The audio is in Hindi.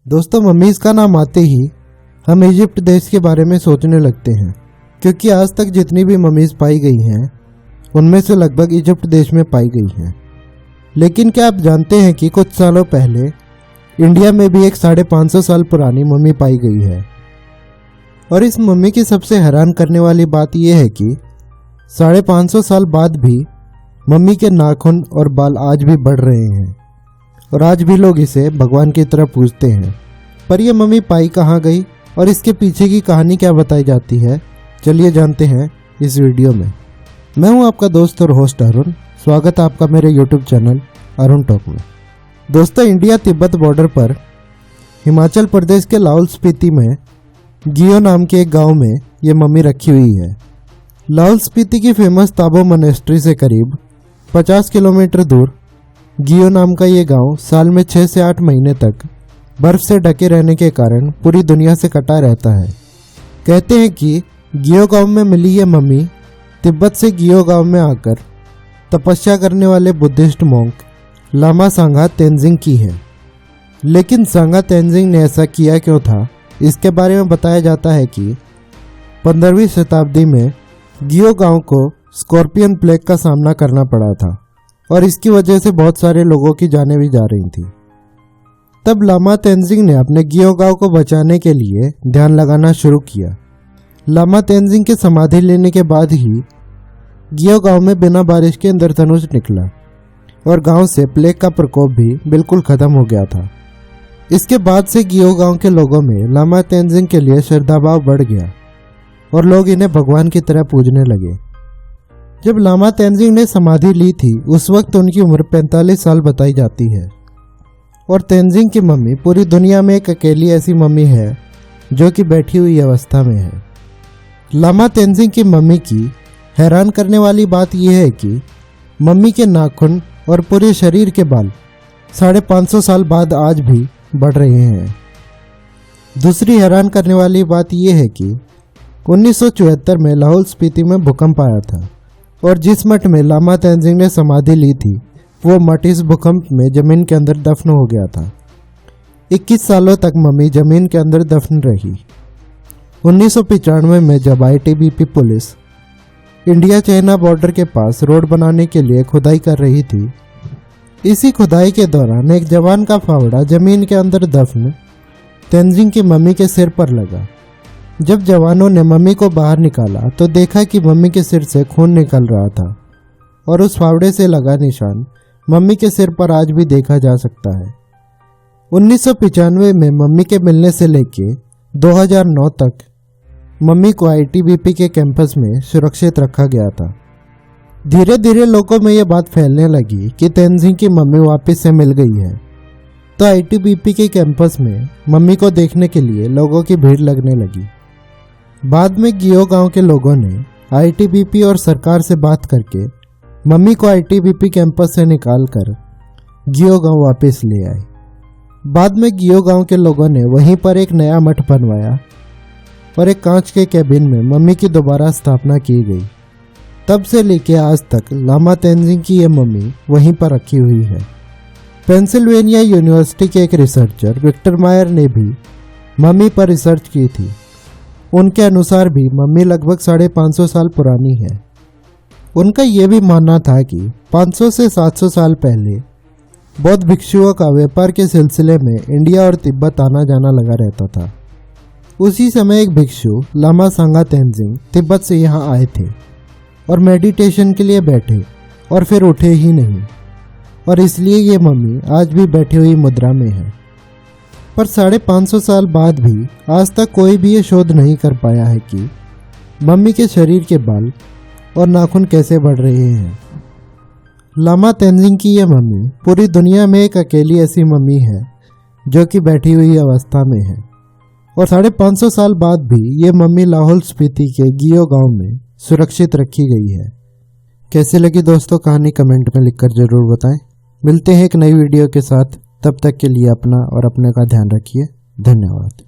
दोस्तों, मम्मीज़ का नाम आते ही हम इजिप्ट देश के बारे में सोचने लगते हैं, क्योंकि आज तक जितनी भी मम्मीज़ पाई गई हैं उनमें से लगभग इजिप्ट देश में पाई गई हैं। लेकिन क्या आप जानते हैं कि कुछ सालों पहले इंडिया में भी एक 550 साल पुरानी मम्मी पाई गई है। और इस मम्मी की सबसे हैरान करने वाली बात यह है कि 550 साल बाद भी मम्मी के नाखून और बाल आज भी बढ़ रहे हैं और आज भी लोग इसे भगवान की तरह पूजते हैं। पर यह मम्मी पाई कहाँ गई और इसके पीछे की कहानी क्या बताई जाती है, चलिए जानते हैं इस वीडियो में। मैं हूं आपका दोस्त और होस्ट अरुण। स्वागत है आपका मेरे यूट्यूब चैनल अरुण टॉक में। दोस्तों, इंडिया तिब्बत बॉर्डर पर हिमाचल प्रदेश के लाहौल स्पीति में गियो नाम के एक गांव में ये मम्मी रखी हुई है। लाहौल स्पीति की फेमस ताबो मोनेस्ट्री से करीब 50 किलोमीटर दूर गियो नाम का ये गांव साल में 6 से 8 महीने तक बर्फ से ढके रहने के कारण पूरी दुनिया से कटा रहता है। कहते हैं कि गियो गांव में मिली ये मम्मी तिब्बत से गियो गांव में आकर तपस्या करने वाले बुद्धिस्ट मॉन्क लामा सांगा तेंजिंग की है। लेकिन सांगा तेंजिंग ने ऐसा किया क्यों था, इसके बारे में बताया जाता है कि 15वीं शताब्दी में गियो गांव को स्कॉर्पियन प्लेग का सामना करना पड़ा था और इसकी वजह से बहुत सारे लोगों की जानें भी जा रही थी। तब लामा तेंजिंग ने अपने गियो गांव को बचाने के लिए ध्यान लगाना शुरू किया। लामा तेंजिंग के समाधि लेने के बाद ही गियो गांव में बिना बारिश के इंद्रधनुष निकला और गांव से प्लेग का प्रकोप भी बिल्कुल खत्म हो गया था। इसके बाद से गियो गांव के लोगों में लामा तेंजिंग के लिए श्रद्धाभाव बढ़ गया और लोग इन्हें भगवान की तरह पूजने लगे। जब लामा तेंजिंग ने समाधि ली थी उस वक्त उनकी उम्र 45 साल बताई जाती है। और तेंजिंग की मम्मी पूरी दुनिया में एक अकेली ऐसी मम्मी है जो कि बैठी हुई अवस्था में है। लामा तेंजिंग की मम्मी की हैरान करने वाली बात यह है कि मम्मी के नाखून और पूरे शरीर के बाल 550 साल बाद आज भी बढ़ रहे हैं। दूसरी हैरान करने वाली बात यह है कि 1974 में लाहौल स्पीति में भूकंप आया था और जिस मठ में लामा तेंजिंग ने समाधि ली थी वो मठ इस भूकंप में जमीन के अंदर दफन हो गया था। 21 सालों तक मम्मी जमीन के अंदर दफन रही। 1995 में जब ITBP police India China border के पास रोड बनाने के लिए खुदाई कर रही थी, इसी खुदाई के दौरान एक जवान का फावड़ा जमीन के अंदर दफन तेंजिंग की मम्मी के सिर पर लगा। जब जवानों ने मम्मी को बाहर निकाला तो देखा कि मम्मी के सिर से खून निकल रहा था और उस फावड़े से लगा निशान मम्मी के सिर पर आज भी देखा जा सकता है। 1995 में मम्मी के मिलने से लेके 2009 तक मम्मी को आईटीबीपी के कैंपस में सुरक्षित रखा गया था। धीरे धीरे लोगों में यह बात फैलने लगी कि तेंजिंग की मम्मी वापस से मिल गई है, तो आईटीबीपी के कैंपस में मम्मी को देखने के लिए लोगों की भीड़ लगने लगी। बाद में गियो गांव के लोगों ने आईटीबीपी और सरकार से बात करके मम्मी को आईटीबीपी कैंपस से निकालकर गियो गांव वापस ले आए। बाद में गियो गांव के लोगों ने वहीं पर एक नया मठ बनवाया और एक कांच के कैबिन में मम्मी की दोबारा स्थापना की गई। तब से लेके आज तक लामा तेंजिंग की यह मम्मी वहीं पर रखी हुई है। पेंसिल्वेनिया यूनिवर्सिटी के एक रिसर्चर विक्टर मायर ने भी मम्मी पर रिसर्च की थी। उनके अनुसार भी मम्मी लगभग 550 साल पुरानी है। उनका यह भी मानना था कि 500 से 700 साल पहले बौद्ध भिक्षुओं का व्यापार के सिलसिले में इंडिया और तिब्बत आना जाना लगा रहता था। उसी समय एक भिक्षु लामा सांगा तेंजिंग तिब्बत से यहाँ आए थे और मेडिटेशन के लिए बैठे और फिर उठे ही नहीं, और इसलिए ये मम्मी आज भी बैठी हुई मुद्रा में है। पर 550 साल बाद भी आज तक कोई भी ये शोध नहीं कर पाया है कि मम्मी के शरीर के बाल और नाखून कैसे बढ़ रहे हैं। लामा तेंजिंग की यह मम्मी पूरी दुनिया में एक अकेली ऐसी मम्मी है जो कि बैठी हुई अवस्था में है और 550 साल बाद भी ये मम्मी लाहौल स्पीति के गियो गांव में सुरक्षित रखी गई है। कैसे लगी दोस्तों कहानी, कमेंट में लिखकर जरूर बताएं। मिलते हैं एक नई वीडियो के साथ, तब तक के लिए अपना और अपने का ध्यान रखिए। धन्यवाद।